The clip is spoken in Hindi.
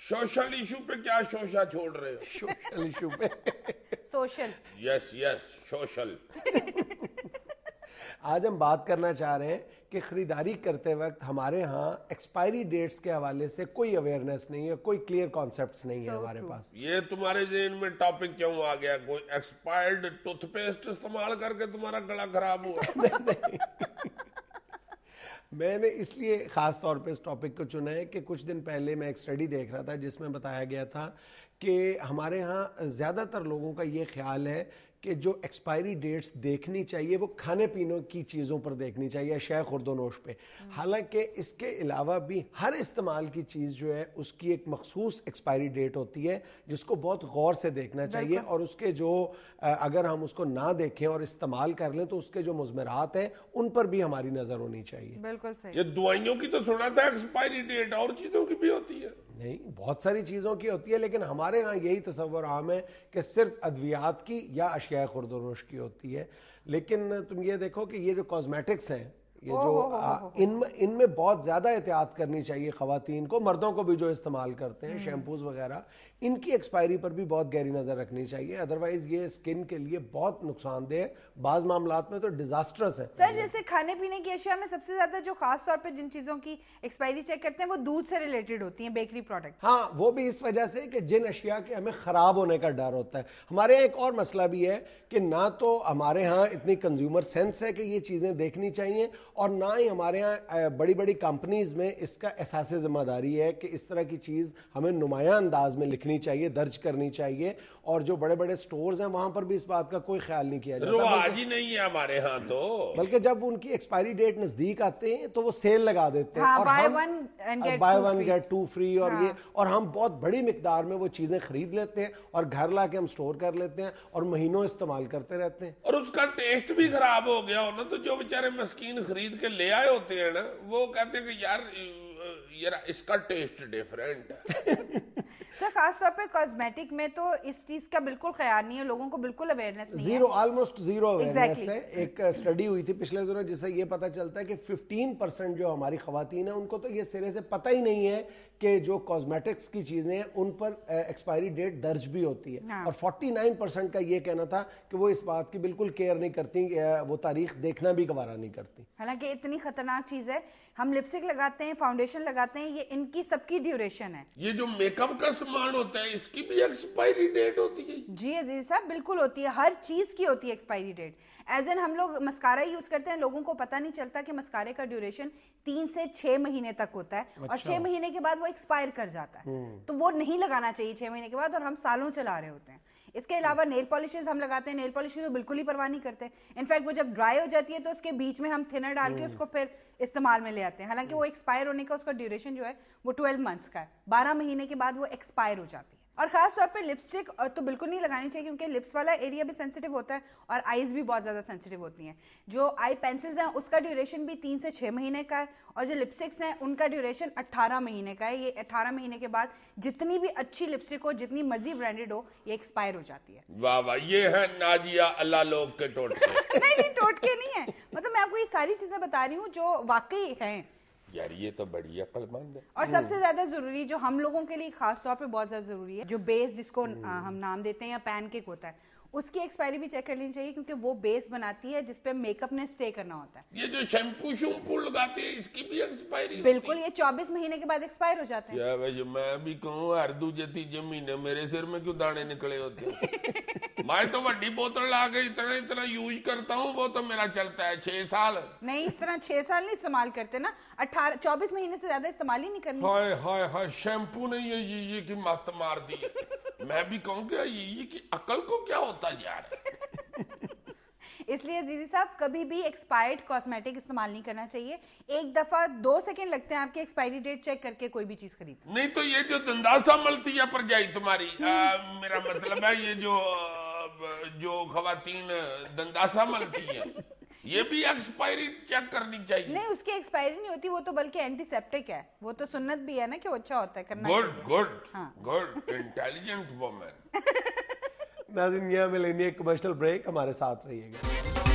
सोशल इशू पे क्या शोशा छोड़ रहे हो? सोशल इशू पे सोशल। Yes yes social. आज हम बात करना चाह रहे हैं कि खरीदारी करते वक्त हमारे यहाँ एक्सपायरी डेट्स के हवाले से कोई अवेयरनेस नहीं है, कोई क्लियर कॉन्सेप्ट्स नहीं है हमारे पास। ये तुम्हारे ज़हन में टॉपिक क्यों आ गया? कोई एक्सपायर्ड टूथपेस्ट इस्तेमाल करके तुम्हारा गला खराब हुआ? नहीं। मैंने इसलिए ख़ास तौर पे इस टॉपिक को चुना है कि कुछ दिन पहले मैं एक स्टडी देख रहा था जिसमें बताया गया था कि हमारे यहाँ ज़्यादातर लोगों का ये ख्याल है कि जो एक्सपायरी डेट्स देखनी चाहिए वो खाने पीने की चीज़ों पर देखनी चाहिए, अशिया खुर्दोनोश पे। हालांकि इसके अलावा भी हर इस्तेमाल की चीज़ जो है उसकी एक मखसूस एक्सपायरी डेट होती है जिसको बहुत गौर से देखना चाहिए, और उसके जो अगर हम उसको ना देखें और इस्तेमाल कर लें तो उसके जो मुज़मरात हैं उन पर भी हमारी नज़र होनी चाहिए। बिल्कुल सही। ये दवाइयों की तो सुना था एक्सपायरी डेट, और चीजों की भी होती है? नहीं, बहुत सारी चीज़ों की होती है, लेकिन हमारे यहाँ यही तसव्वुर आम है कि सिर्फ अद्वियात की या अशिया खुर्दोनोश की होती है। लेकिन तुम ये देखो कि ये जो कॉस्मेटिक्स हैं, ये जो इनमें बहुत ज़्यादा एहतियात करनी चाहिए ख़वातीन को, मर्दों को भी जो इस्तेमाल करते हैं शैम्पूज वगैरह, इनकी एक्सपायरी पर भी बहुत गहरी नज़र रखनी चाहिए, अदरवाइज ये स्किन के लिए बहुत नुकसानदेह है, बाज़ मामलात में तो डिजास्टर्स है। सर जैसे खाने पीने की अशिया में सबसे ज्यादा जो खास तौर पे जिन चीजों की एक्सपायरी चेक करते हैं वो दूध से रिलेटेड होती हैं, बेकरी प्रोडक्ट। हाँ, वो भी इस वजह से कि जिन अशिया के हमें ख़राब होने का डर होता है। हमारे यहाँ एक और मसला भी है कि ना तो हमारे यहाँ इतनी कंज्यूमर सेंस है कि ये चीज़ें देखनी चाहिए, और ना ही हमारे यहाँ बड़ी बड़ी कंपनीज में इसका एहसास ज़िम्मेदारी है कि इस तरह की चीज़ हमें नुमायां अंदाज में लिखनी चाहिए, दर्ज करनी चाहिए, और जो बड़े बड़े स्टोर्स हैं वहां पर भी इस बात का कोई ख्याल नहीं किया जाता। रिवाज ही नहीं है हमारे यहाँ तो। बल्कि जब उनकी एक्सपायरी डेट नजदीक आते हैं तो वो सेल लगा देते हैं, हाँ, और बाय हम वन गेट टू फ्री, और ये, और हम बहुत बड़ी मिकदार में वो चीजें खरीद लेते हैं और घर लाके हम स्टोर कर लेते हैं और महीनों इस्तेमाल करते रहते हैं, और उसका टेस्ट भी खराब हो गया हो ना, तो जो बेचारे मस्कीन खरीद के ले आए होते हैं ना, वो कहते हैं कि यार इसका टेस्ट डिफरेंट है। सर खास तौर पे कॉस्मेटिक में तो इस चीज का बिल्कुल ख्याल नहीं है, लोगों को बिल्कुल अवेयरनेस नहीं है। ऑलमोस्ट जीरो अवेयरनेस है। एक स्टडी हुई थी पिछले दिनों जिससे ये पता चलता है कि 15% जो हमारी खवातीन है उनको तो ये सिरे से पता ही नहीं है कि जो कॉस्मेटिक्स की चीजें हैं उन पर एक्सपायरी डेट दर्ज भी होती है। हाँ। और 49% का ये कहना था कि वो इस बात की बिल्कुल केयर नहीं करती, वो तारीख देखना भी गवारा नहीं करती। हालांकि इतनी खतरनाक चीज है, हम लिपस्टिक लगाते हैं, फाउंडेशन लगाते हैं, ये इनकी सबकी ड्यूरेशन है। ये जो मेकअप का सामान होता है इसकी भी एक्सपायरी डेट होती है? जी अजीज साहब, बिल्कुल होती है, हर चीज की होती है एक्सपायरी डेट। एज एन हम लोग मस्कारा यूज करते हैं, लोगों को पता नहीं चलता कि मस्कारे का ड्यूरेशन 3 से 6 महीने तक होता है। अच्छा। और 6 महीने के बाद वो एक्सपायर कर जाता है, तो वो नहीं लगाना चाहिए 6 महीने के बाद, और हम सालों चला रहे होते हैं। इसके अलावा नेल पॉलिशेस हम लगाते हैं, नेल पॉलिश तो बिल्कुल ही परवाह नहीं करते। इनफैक्ट वो जब ड्राई हो जाती है तो उसके बीच में हम थिनर डाल के उसको फिर इस्तेमाल में ले आते हैं। हालांकि वो एक्सपायर होने का उसका ड्यूरेशन जो है वो 12 मंथ्स का है, 12 महीने के बाद वो एक्सपायर हो जाती है। और खास तौर पे लिपस्टिक तो बिल्कुल नहीं लगानी चाहिए, क्योंकि लिप्स वाला एरिया भी सेंसिटिव होता है और आईज भी बहुत ज्यादा सेंसिटिव होती हैं। जो आई पेंसिल्स हैं उसका ड्यूरेशन भी 3 से 6 महीने का है, और जो लिपस्टिक्स हैं उनका ड्यूरेशन 18 महीने का है। ये 18 महीने के बाद जितनी भी अच्छी लिपस्टिक हो, जितनी मर्जी ब्रांडेड हो, ये एक्सपायर हो जाती है। वाह वाह, ये है नाजिया अल्लाह लोग के टोटके। नहीं टोटके नहीं है, मतलब मैं आपको ये सारी चीजें बता रही हूँ जो वाकई हैं। यार ये तो बड़ी अक्लमंद है। और सबसे ज्यादा जरूरी, जो हम लोगों के लिए खास तौर पे बहुत ज्यादा जरूरी है, जो बेस जिसको हम नाम देते हैं या पैनकेक होता है, उसकी एक्सपायरी भी चेक कर लेनी चाहिए, क्योंकि वो बेस बनाती है जिसपे मेकअप ने स्टे करना होता है। ये जो शैम्पू लगाते हैं इसकी भी एक्सपायरी? बिल्कुल, ये 24 महीने के बाद एक्सपायर हो जाते हैं। या भाई मैं भी कहूँ हर दूजे तीजे महीने मेरे सिर में क्यों दाने निकले होते हैं? मैं तो बड़ी बोतल ला के इतना यूज करता हूँ, वो तो मेरा चलता है 6 साल। नहीं, इस तरह 6 साल नहीं इस्तेमाल करते ना, 24 महीने से ज्यादा इस्तेमाल ही नहीं करनी। हाय हाय हाय, शैम्पू ने ये की मत मार दी। मैं भी कहूँगा ये की अकल को क्या होता यार। इसलिए जीजी साहब, कभी भी एक्सपायर्ड कॉस्मेटिक इस्तेमाल नहीं करना चाहिए। एक दफा 2 सेकंड लगते हैं आपकी एक्सपायरी डेट चेक करके कोई भी चीज खरीद। नहीं तो ये जो दंदासा मलती है पर जाई तुम्हारी, मेरा मतलब है ये जो खवातीन दंदासा मलती है, ये भी एक्सपायरी चेक करनी चाहिए। नहीं, उसकी एक्सपायरी नहीं होती, वो तो बल्कि एंटीसेप्टिक है, वो तो सुन्नत भी है ना कि वो अच्छा होता है करना। Good intelligent woman. नाज़रीन, यहाँ में लेनी एक कमर्शियल ब्रेक, हमारे साथ रहिएगा।